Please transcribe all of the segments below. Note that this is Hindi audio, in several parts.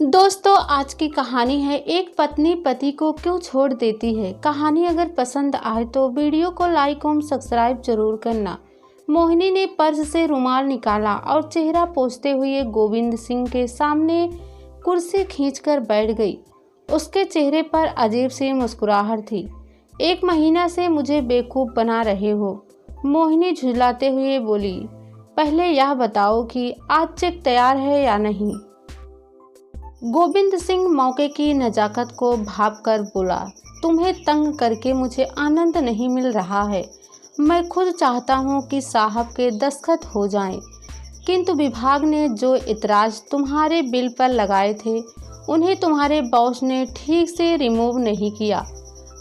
दोस्तों, आज की कहानी है एक पत्नी पति को क्यों छोड़ देती है। कहानी अगर पसंद आए तो वीडियो को लाइक और सब्सक्राइब जरूर करना। मोहिनी ने पर्स से रुमाल निकाला और चेहरा पोंछते हुए गोविंद सिंह के सामने कुर्सी खींचकर बैठ गई। उसके चेहरे पर अजीब सी मुस्कुराहट थी। 1 महीना से मुझे बेवकूफ़ बना रहे हो, मोहिनी झुलाते हुए बोली। पहले यह बताओ कि आज चेक तैयार है या नहीं। गोविंद सिंह मौके की नज़ाकत को भाप कर बोला, तुम्हें तंग करके मुझे आनंद नहीं मिल रहा है। मैं खुद चाहता हूँ कि साहब के दस्तखत हो जाएं, किंतु विभाग ने जो इतराज़ तुम्हारे बिल पर लगाए थे उन्हें तुम्हारे बॉस ने ठीक से रिमूव नहीं किया।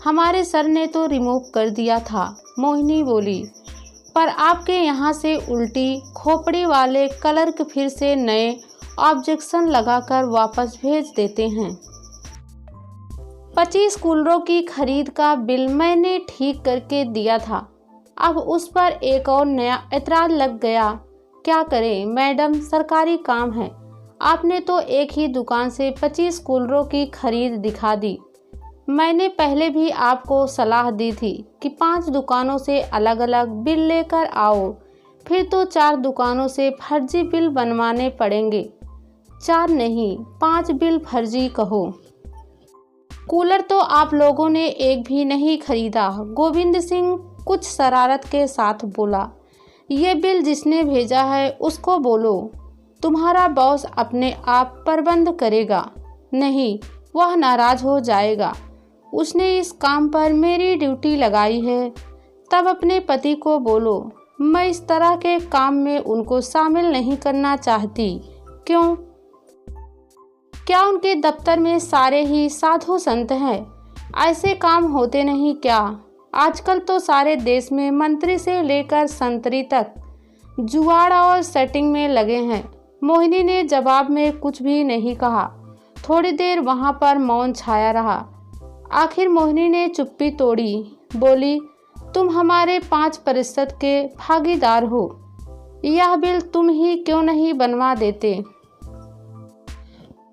हमारे सर ने तो रिमूव कर दिया था, मोहिनी बोली, पर आपके यहाँ से उल्टी खोपड़ी वाले क्लर्क फिर से नए ऑब्जेक्शन लगाकर वापस भेज देते हैं। 25 कूलरों की खरीद का बिल मैंने ठीक करके दिया था, अब उस पर एक और नया एतराज़ लग गया। क्या करें मैडम, सरकारी काम है। आपने तो एक ही दुकान से 25 कूलरों की खरीद दिखा दी। मैंने पहले भी आपको सलाह दी थी कि 5 दुकानों से अलग अलग बिल लेकर आओ, फिर तो 4 दुकानों से फर्जी बिल बनवाने पड़ेंगे। 4 नहीं, 5 बिल फर्जी कहो। कूलर तो आप लोगों ने एक भी नहीं खरीदा, गोविंद सिंह कुछ शरारत के साथ बोला। ये बिल जिसने भेजा है उसको बोलो, तुम्हारा बॉस अपने आप प्रबंध करेगा। नहीं, वह नाराज हो जाएगा। उसने इस काम पर मेरी ड्यूटी लगाई है। तब अपने पति को बोलो, मैं इस तरह के काम में उनको शामिल नहीं करना चाहती। क्यों? क्या उनके दफ्तर में सारे ही साधु संत हैं? ऐसे काम होते नहीं क्या? आजकल तो सारे देश में मंत्री से लेकर संतरी तक जुगाड़ और सेटिंग में लगे हैं। मोहिनी ने जवाब में कुछ भी नहीं कहा। थोड़ी देर वहां पर मौन छाया रहा। आखिर मोहिनी ने चुप्पी तोड़ी, बोली, तुम हमारे 5% के भागीदार हो। यह बिल तुम ही क्यों नहीं बनवा देते?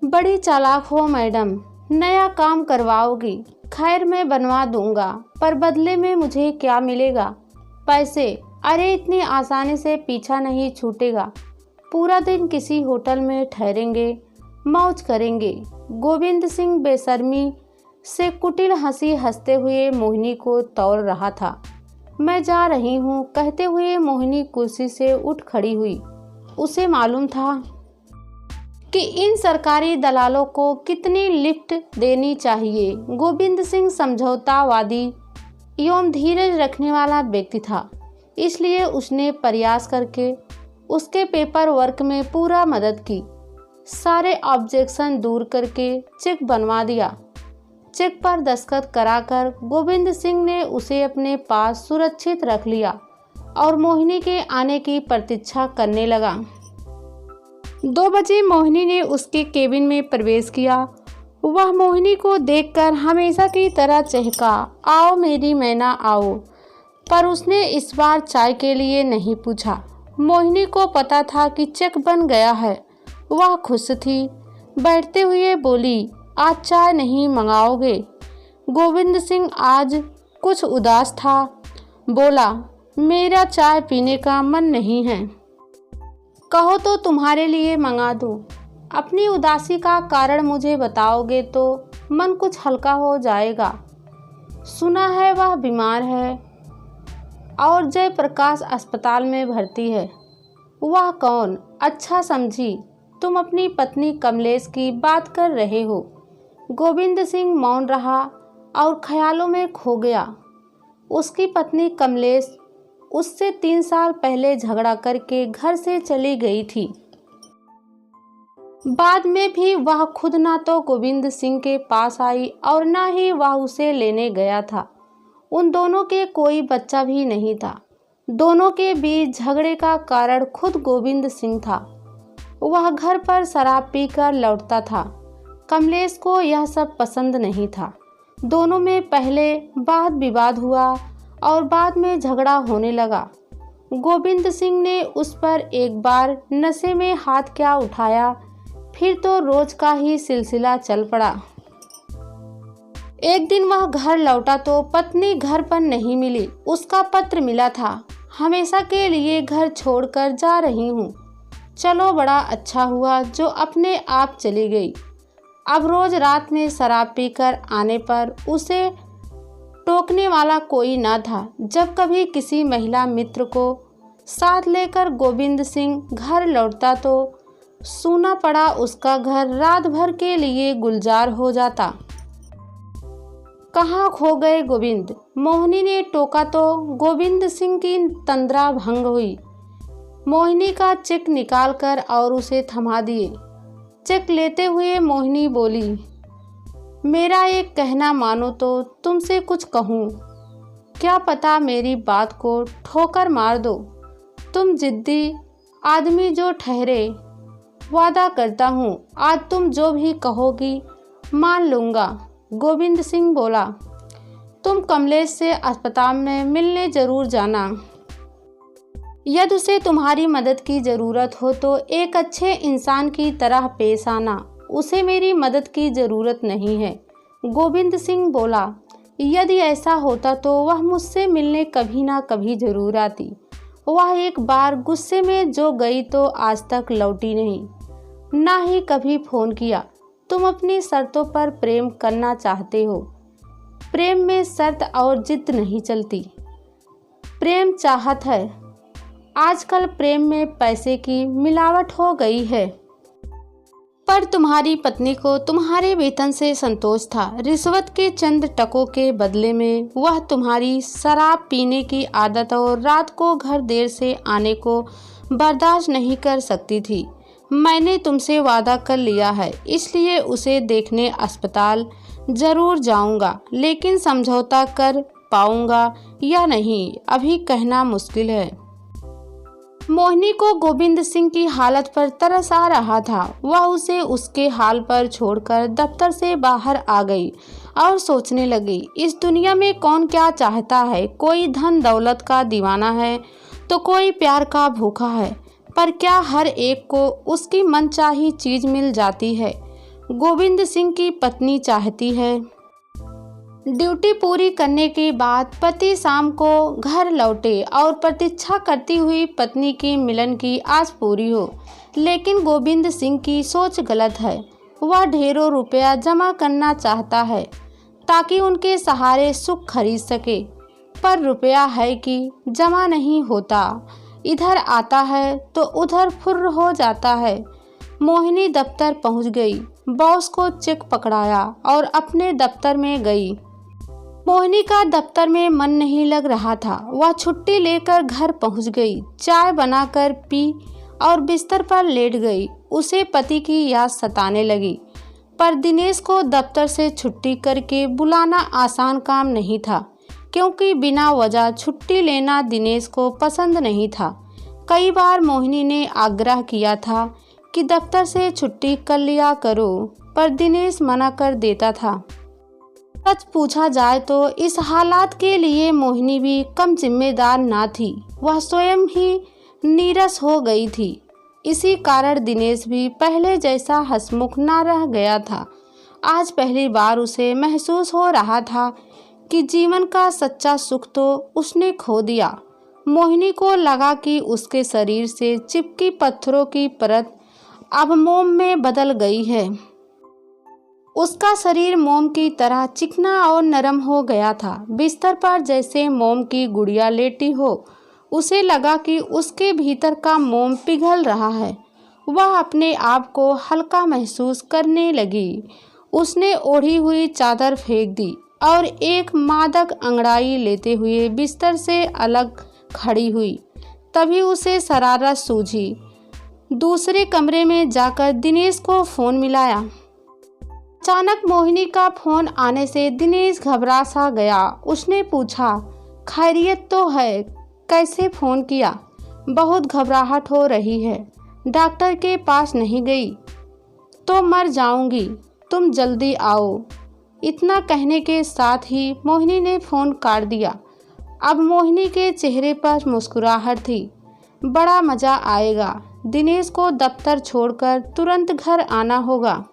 बड़ी चालाक हो मैडम, नया काम करवाओगी। खैर मैं बनवा दूंगा, पर बदले में मुझे क्या मिलेगा? पैसे? अरे इतनी आसानी से पीछा नहीं छूटेगा। पूरा दिन किसी होटल में ठहरेंगे, मौज करेंगे। गोविंद सिंह बेशर्मी से कुटिल हंसी हंसते हुए मोहिनी को तौल रहा था। मैं जा रही हूँ कहते हुए मोहिनी कुर्सी से उठ खड़ी हुई। उसे मालूम था कि इन सरकारी दलालों को कितनी लिफ्ट देनी चाहिए। गोविंद सिंह समझौतावादी एवं धीरज रखने वाला व्यक्ति था, इसलिए उसने प्रयास करके उसके पेपर वर्क में पूरा मदद की। सारे ऑब्जेक्शन दूर करके चेक बनवा दिया। चेक पर दस्तखत कराकर गोविंद सिंह ने उसे अपने पास सुरक्षित रख लिया और मोहिनी के आने की प्रतीक्षा करने लगा। 2 बजे मोहिनी ने उसके केबिन में प्रवेश किया। वह मोहिनी को देखकर हमेशा की तरह चहका, आओ मेरी मैना आओ, पर उसने इस बार चाय के लिए नहीं पूछा। मोहिनी को पता था कि चेक बन गया है। वह खुश थी। बैठते हुए बोली, आज चाय नहीं मंगाओगे? गोविंद सिंह आज कुछ उदास था। बोला, मेरा चाय पीने का मन नहीं है। कहो तो तुम्हारे लिए मंगा दूं। अपनी उदासी का कारण मुझे बताओगे तो मन कुछ हल्का हो जाएगा। सुना है वह बीमार है और जयप्रकाश अस्पताल में भर्ती है। वह कौन? अच्छा समझी, तुम अपनी पत्नी कमलेश की बात कर रहे हो। गोविंद सिंह मौन रहा और ख्यालों में खो गया। उसकी पत्नी कमलेश उससे 3 साल पहले झगड़ा करके घर से चली गई थी। बाद में भी वह खुद ना तो गोविंद सिंह के पास आई और ना ही वह उसे लेने गया था। उन दोनों के कोई बच्चा भी नहीं था। दोनों के बीच झगड़े का कारण खुद गोविंद सिंह था। वह घर पर शराब पीकर लौटता था। कमलेश को यह सब पसंद नहीं था। दोनों में पहले वाद विवाद हुआ और बाद में झगड़ा होने लगा। गोविंद सिंह ने उस पर एक बार नशे में हाथ क्या उठाया फिर तो रोज का ही सिलसिला चल पड़ा। एक दिन वह घर लौटा तो पत्नी घर पर नहीं मिली। उसका पत्र मिला था, हमेशा के लिए घर छोड़कर जा रही हूँ। चलो बड़ा अच्छा हुआ जो अपने आप चली गई। अब रोज रात में शराब पीकर आने पर उसे टोकने वाला कोई न था। जब कभी किसी महिला मित्र को साथ लेकर गोविंद सिंह घर लौटता तो सूना पड़ा उसका घर रात भर के लिए गुलजार हो जाता। कहाँ खो गए गोविंद? मोहिनी ने टोका तो गोविंद सिंह की तंद्रा भंग हुई। मोहिनी का चेक निकालकर और उसे थमा दिए। चेक लेते हुए मोहिनी बोली, मेरा एक कहना मानो तो तुमसे कुछ कहूँ। क्या पता मेरी बात को ठोकर मार दो। तुम जिद्दी आदमी जो ठहरे, वादा करता हूँ आज तुम जो भी कहोगी मान लूँगा। गोविंद सिंह बोला, तुम कमलेश से अस्पताल में मिलने जरूर जाना। यदि उसे तुम्हारी मदद की ज़रूरत हो तो एक अच्छे इंसान की तरह पेश आना। उसे मेरी मदद की ज़रूरत नहीं है। गोविंद सिंह बोला, यदि ऐसा होता तो वह मुझसे मिलने कभी ना कभी ज़रूर आती। वह एक बार गुस्से में जो गई तो आज तक लौटी नहीं, ना ही कभी फ़ोन किया। तुम अपनी शर्तों पर प्रेम करना चाहते हो। प्रेम में शर्त और जिद नहीं चलती। प्रेम चाहत है। आजकल प्रेम में पैसे की मिलावट हो गई है। पर तुम्हारी पत्नी को तुम्हारे वेतन से संतोष था। रिश्वत के चंद टकों के बदले में वह तुम्हारी शराब पीने की आदत और रात को घर देर से आने को बर्दाश्त नहीं कर सकती थी। मैंने तुमसे वादा कर लिया है, इसलिए उसे देखने अस्पताल ज़रूर जाऊंगा, लेकिन समझौता कर पाऊंगा या नहीं अभी कहना मुश्किल है। मोहिनी को गोविंद सिंह की हालत पर तरस आ रहा था। वह उसे उसके हाल पर छोड़कर दफ्तर से बाहर आ गई और सोचने लगी, इस दुनिया में कौन क्या चाहता है। कोई धन दौलत का दीवाना है तो कोई प्यार का भूखा है, पर क्या हर एक को उसकी मनचाही चीज मिल जाती है? गोविंद सिंह की पत्नी चाहती है ड्यूटी पूरी करने के बाद पति शाम को घर लौटे और प्रतीक्षा करती हुई पत्नी के मिलन की आस पूरी हो। लेकिन गोविंद सिंह की सोच गलत है। वह ढेरों रुपया जमा करना चाहता है ताकि उनके सहारे सुख खरीद सके, पर रुपया है कि जमा नहीं होता। इधर आता है तो उधर फुर्र हो जाता है। मोहिनी दफ्तर पहुंच गई, बॉस को चेक पकड़ाया और अपने दफ्तर में गई। मोहिनी का दफ्तर में मन नहीं लग रहा था। वह छुट्टी लेकर घर पहुंच गई, चाय बनाकर पी और बिस्तर पर लेट गई। उसे पति की याद सताने लगी, पर दिनेश को दफ्तर से छुट्टी करके बुलाना आसान काम नहीं था, क्योंकि बिना वजह छुट्टी लेना दिनेश को पसंद नहीं था। कई बार मोहिनी ने आग्रह किया था कि दफ्तर से छुट्टी कर लिया करो, पर दिनेश मना कर देता था। सच पूछा जाए तो इस हालात के लिए मोहिनी भी कम जिम्मेदार ना थी। वह स्वयं ही नीरस हो गई थी। इसी कारण दिनेश भी पहले जैसा हंसमुख ना रह गया था। आज पहली बार उसे महसूस हो रहा था कि जीवन का सच्चा सुख तो उसने खो दिया। मोहिनी को लगा कि उसके शरीर से चिपकी पत्थरों की परत अब मोम में बदल गई है। उसका शरीर मोम की तरह चिकना और नरम हो गया था। बिस्तर पर जैसे मोम की गुड़िया लेटी हो। उसे लगा कि उसके भीतर का मोम पिघल रहा है। वह अपने आप को हल्का महसूस करने लगी। उसने ओढ़ी हुई चादर फेंक दी और एक मादक अंगड़ाई लेते हुए बिस्तर से अलग खड़ी हुई। तभी उसे शरारत सूझी। दूसरे कमरे में जाकर दिनेश को फ़ोन मिलाया। अचानक मोहिनी का फ़ोन आने से दिनेश घबरा सा गया। उसने पूछा, खैरियत तो है? कैसे फ़ोन किया? बहुत घबराहट हो रही है। डॉक्टर के पास नहीं गई तो मर जाऊंगी, तुम जल्दी आओ। इतना कहने के साथ ही मोहिनी ने फ़ोन काट दिया। अब मोहिनी के चेहरे पर मुस्कुराहट थी। बड़ा मज़ा आएगा, दिनेश को दफ्तर छोड़कर तुरंत घर आना होगा।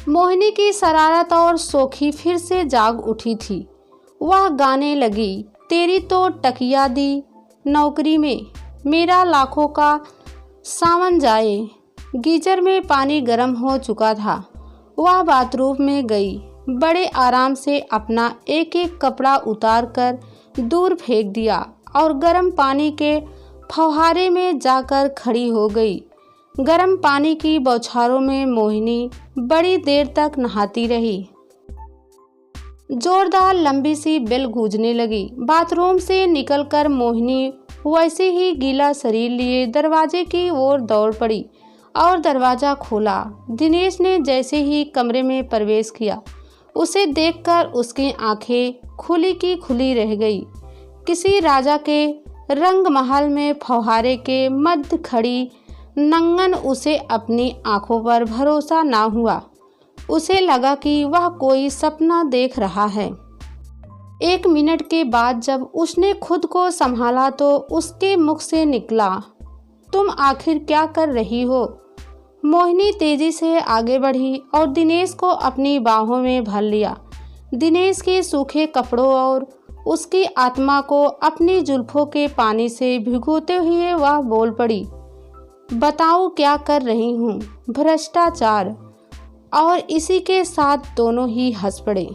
मोहिनी की शरारत और शोखी फिर से जाग उठी थी। वह गाने लगी, तेरी तो टकिया दी नौकरी में, मेरा लाखों का सावन जाए। गीजर में पानी गर्म हो चुका था। वह बाथरूम में गई, बड़े आराम से अपना एक एक कपड़ा उतार कर दूर फेंक दिया और गर्म पानी के फव्वारे में जाकर खड़ी हो गई। गर्म पानी की बौछारों में मोहिनी बड़ी देर तक नहाती रही। जोरदार लंबी सी बेल गूंजने लगी। बाथरूम से निकलकर मोहिनी वैसे ही गीला शरीर लिए दरवाजे की ओर दौड़ पड़ी और दरवाज़ा खोला। दिनेश ने जैसे ही कमरे में प्रवेश किया, उसे देखकर उसकी आंखें खुली की खुली रह गई। किसी राजा के रंग महल में फव्वारे के मध्य खड़ी नंगन उसे अपनी आंखों पर भरोसा ना हुआ। उसे लगा कि वह कोई सपना देख रहा है। 1 मिनट के बाद जब उसने खुद को संभाला तो उसके मुख से निकला, तुम आखिर क्या कर रही हो? मोहिनी तेजी से आगे बढ़ी और दिनेश को अपनी बाहों में भर लिया। दिनेश के सूखे कपड़ों और उसकी आत्मा को अपनी जुल्फों के पानी से भिगोते हुए वह बोल पड़ी, बताओ क्या कर रही हूँ? भ्रष्टाचार। और इसी के साथ दोनों ही हंस पड़े।